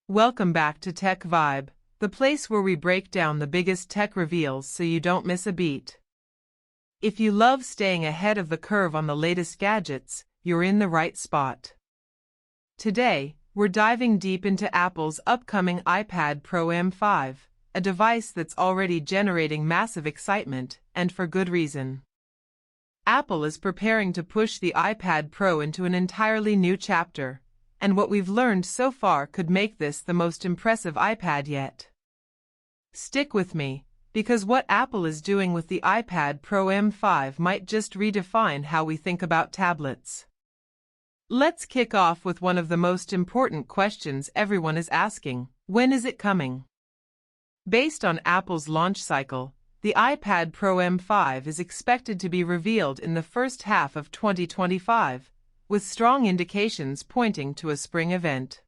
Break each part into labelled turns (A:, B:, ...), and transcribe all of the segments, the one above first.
A: Welcome back to Tech Vibe, the place where we break down the biggest tech reveals so you don't miss a beat. If you love staying ahead of the curve on the latest gadgets, you're in the right spot. Today, we're diving deep into Apple's upcoming iPad Pro M5, a device that's already generating massive excitement, and for good reason. Apple is preparing to push the iPad Pro into an entirely new chapter, and what we've learned so far could make this the most impressive iPad yet. Stick with me, because what Apple is doing with the iPad Pro M5 might just redefine how we think about tablets. Let's kick off with one of the most important questions everyone is asking: when is it coming? Based on Apple's launch cycle, the iPad Pro M5 is expected to be revealed in the first half of 2025, with strong indications pointing to a spring event.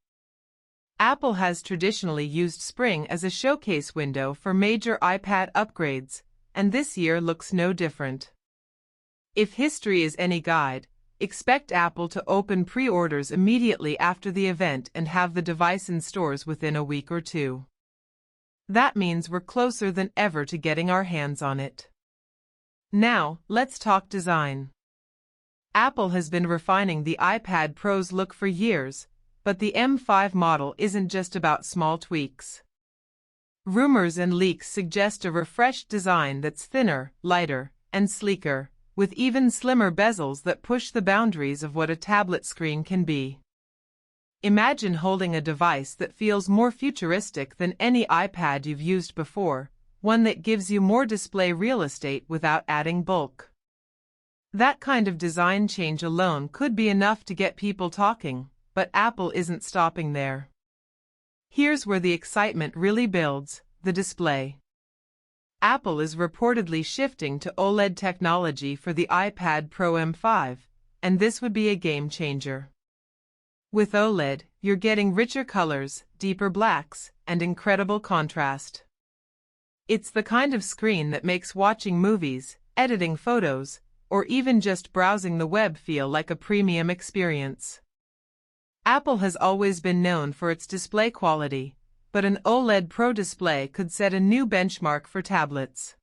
A: Apple has traditionally used spring as a showcase window for major iPad upgrades, and this year looks no different. If history is any guide, expect Apple to open pre-orders immediately after the event and have the device in stores within a week or two. That means we're closer than ever to getting our hands on it. Now, let's talk design. Apple has been refining the iPad Pro's look for years, but the M5 model isn't just about small tweaks. Rumors and leaks suggest a refreshed design that's thinner, lighter, and sleeker, with even slimmer bezels that push the boundaries of what a tablet screen can be. Imagine holding a device that feels more futuristic than any iPad you've used before, one that gives you more display real estate without adding bulk. That kind of design change alone could be enough to get people talking, but Apple isn't stopping there. Here's where the excitement really builds: the display. Apple is reportedly shifting to OLED technology for the iPad Pro M5, and this would be a game changer. With OLED, you're getting richer colors, deeper blacks, and incredible contrast. It's the kind of screen that makes watching movies, editing photos, or even just browsing the web feel like a premium experience. Apple has always been known for its display quality, but an OLED Pro display could set a new benchmark for tablets.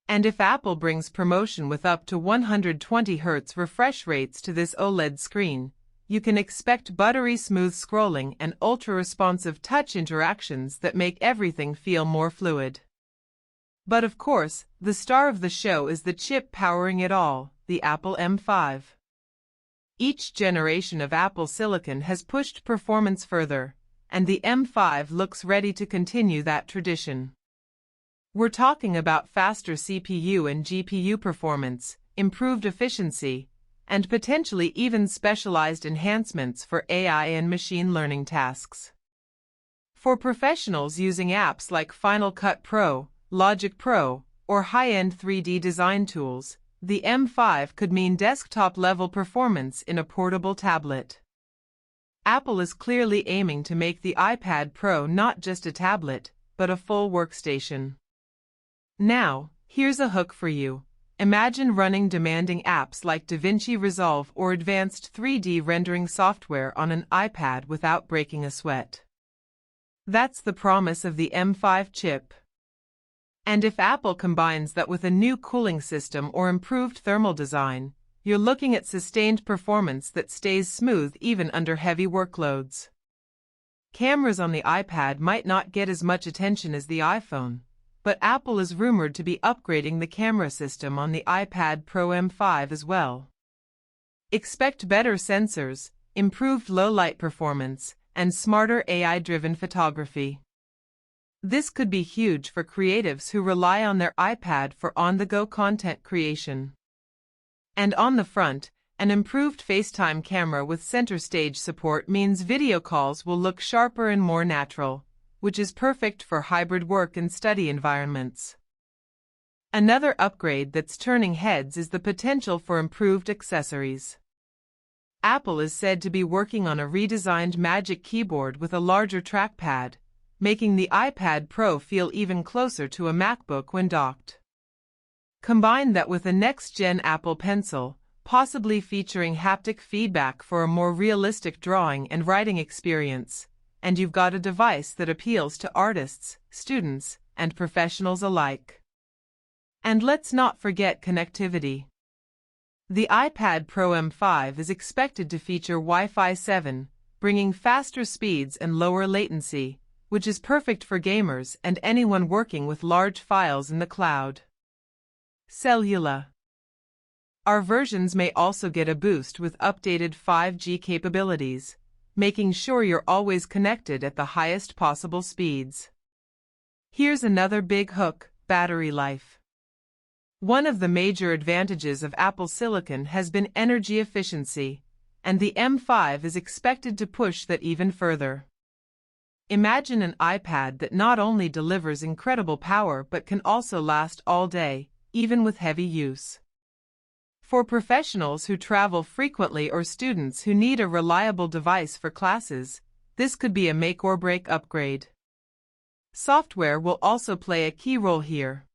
A: And if Apple brings promotion with up to 120 Hz refresh rates to this OLED screen, you can expect buttery smooth scrolling and ultra-responsive touch interactions that make everything feel more fluid. But of course, the star of the show is the chip powering it all, the Apple M5. Each generation of Apple Silicon has pushed performance further, and the M5 looks ready to continue that tradition. We're talking about faster CPU and GPU performance, improved efficiency, and potentially even specialized enhancements for AI and machine learning tasks. For professionals using apps like Final Cut Pro, Logic Pro, or high-end 3D design tools, the M5 could mean desktop-level performance in a portable tablet. Apple is clearly aiming to make the iPad Pro not just a tablet, but a full workstation. Now, here's a hook for you. Imagine running demanding apps like DaVinci Resolve or advanced 3D rendering software on an iPad without breaking a sweat. That's the promise of the M5 chip. And if Apple combines that with a new cooling system or improved thermal design, you're looking at sustained performance that stays smooth even under heavy workloads. Cameras on the iPad might not get as much attention as the iPhone, but Apple is rumored to be upgrading the camera system on the iPad Pro M5 as well. Expect better sensors, improved low-light performance, and smarter AI-driven photography. This could be huge for creatives who rely on their iPad for on-the-go content creation. And on the front, an improved FaceTime camera with center stage support means video calls will look sharper and more natural, which is perfect for hybrid work and study environments. Another upgrade that's turning heads is the potential for improved accessories. Apple is said to be working on a redesigned Magic Keyboard with a larger trackpad, making the iPad Pro feel even closer to a MacBook when docked. Combine that with a next-gen Apple Pencil, possibly featuring haptic feedback for a more realistic drawing and writing experience, and you've got a device that appeals to artists, students, and professionals alike. And let's not forget connectivity. The iPad Pro M5 is expected to feature Wi-Fi 7, bringing faster speeds and lower latency, which is perfect for gamers and anyone working with large files in the cloud. Cellular. Our versions may also get a boost with updated 5G capabilities, making sure you're always connected at the highest possible speeds. Here's another big hook: battery life. One of the major advantages of Apple Silicon has been energy efficiency, and the M5 is expected to push that even further. Imagine an iPad that not only delivers incredible power but can also last all day, even with heavy use. For professionals who travel frequently or students who need a reliable device for classes, this could be a make-or-break upgrade. Software will also play a key role here.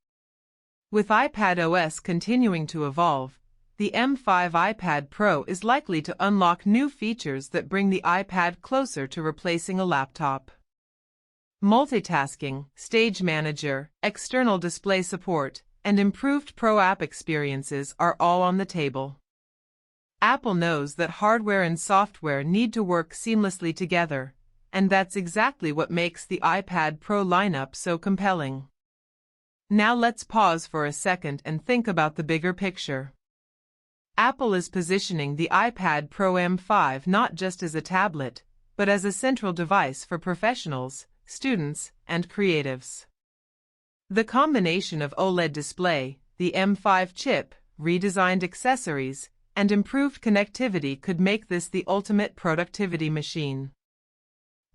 A: With iPadOS continuing to evolve, the M5 iPad Pro is likely to unlock new features that bring the iPad closer to replacing a laptop. Multitasking, Stage Manager, external display support, and improved Pro app experiences are all on the table. Apple knows that hardware and software need to work seamlessly together, and that's exactly what makes the iPad Pro lineup so compelling. Now let's pause for a second and think about the bigger picture. Apple is positioning the iPad Pro M5 not just as a tablet, but as a central device for professionals, students, and creatives. The combination of OLED display, the M5 chip, redesigned accessories, and improved connectivity could make this the ultimate productivity machine.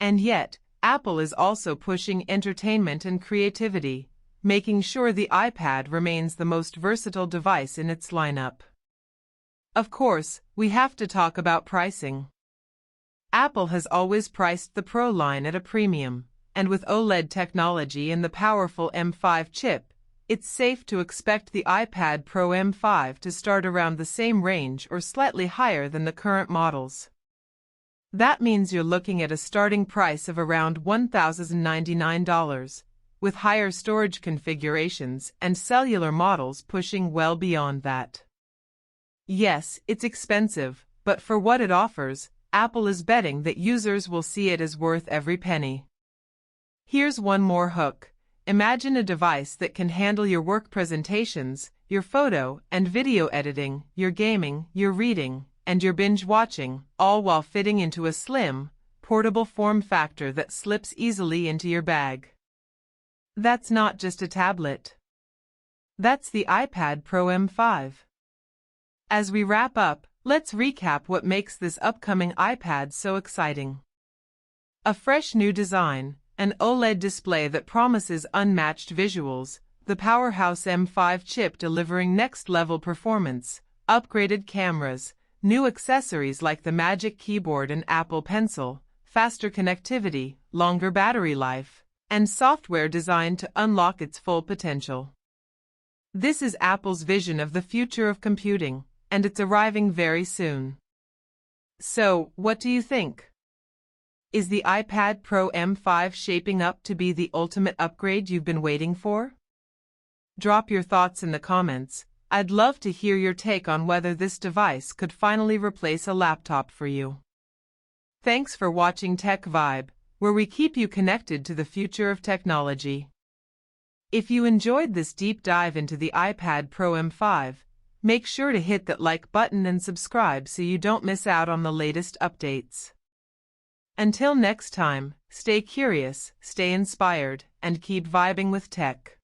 A: And yet, Apple is also pushing entertainment and creativity, making sure the iPad remains the most versatile device in its lineup. Of course, we have to talk about pricing. Apple has always priced the Pro line at a premium, and with OLED technology and the powerful M5 chip, it's safe to expect the iPad Pro M5 to start around the same range or slightly higher than the current models. That means you're looking at a starting price of around $1,099, with higher storage configurations and cellular models pushing well beyond that. Yes, it's expensive, but for what it offers, Apple is betting that users will see it as worth every penny. Here's one more hook. Imagine a device that can handle your work presentations, your photo and video editing, your gaming, your reading, and your binge watching, all while fitting into a slim, portable form factor that slips easily into your bag. That's not just a tablet. That's the iPad Pro M5. As we wrap up, let's recap what makes this upcoming iPad so exciting. A fresh new design, an OLED display that promises unmatched visuals, the powerhouse M5 chip delivering next-level performance, upgraded cameras, new accessories like the Magic Keyboard and Apple Pencil, faster connectivity, longer battery life, and software designed to unlock its full potential. This is Apple's vision of the future of computing, and it's arriving very soon. So, what do you think? Is the iPad Pro M5 shaping up to be the ultimate upgrade you've been waiting for? Drop your thoughts in the comments. I'd love to hear your take on whether this device could finally replace a laptop for you. Thanks for watching Tech Vibe, where we keep you connected to the future of technology. If you enjoyed this deep dive into the iPad Pro M5, make sure to hit that like button and subscribe so you don't miss out on the latest updates. Until next time, stay curious, stay inspired, and keep vibing with tech.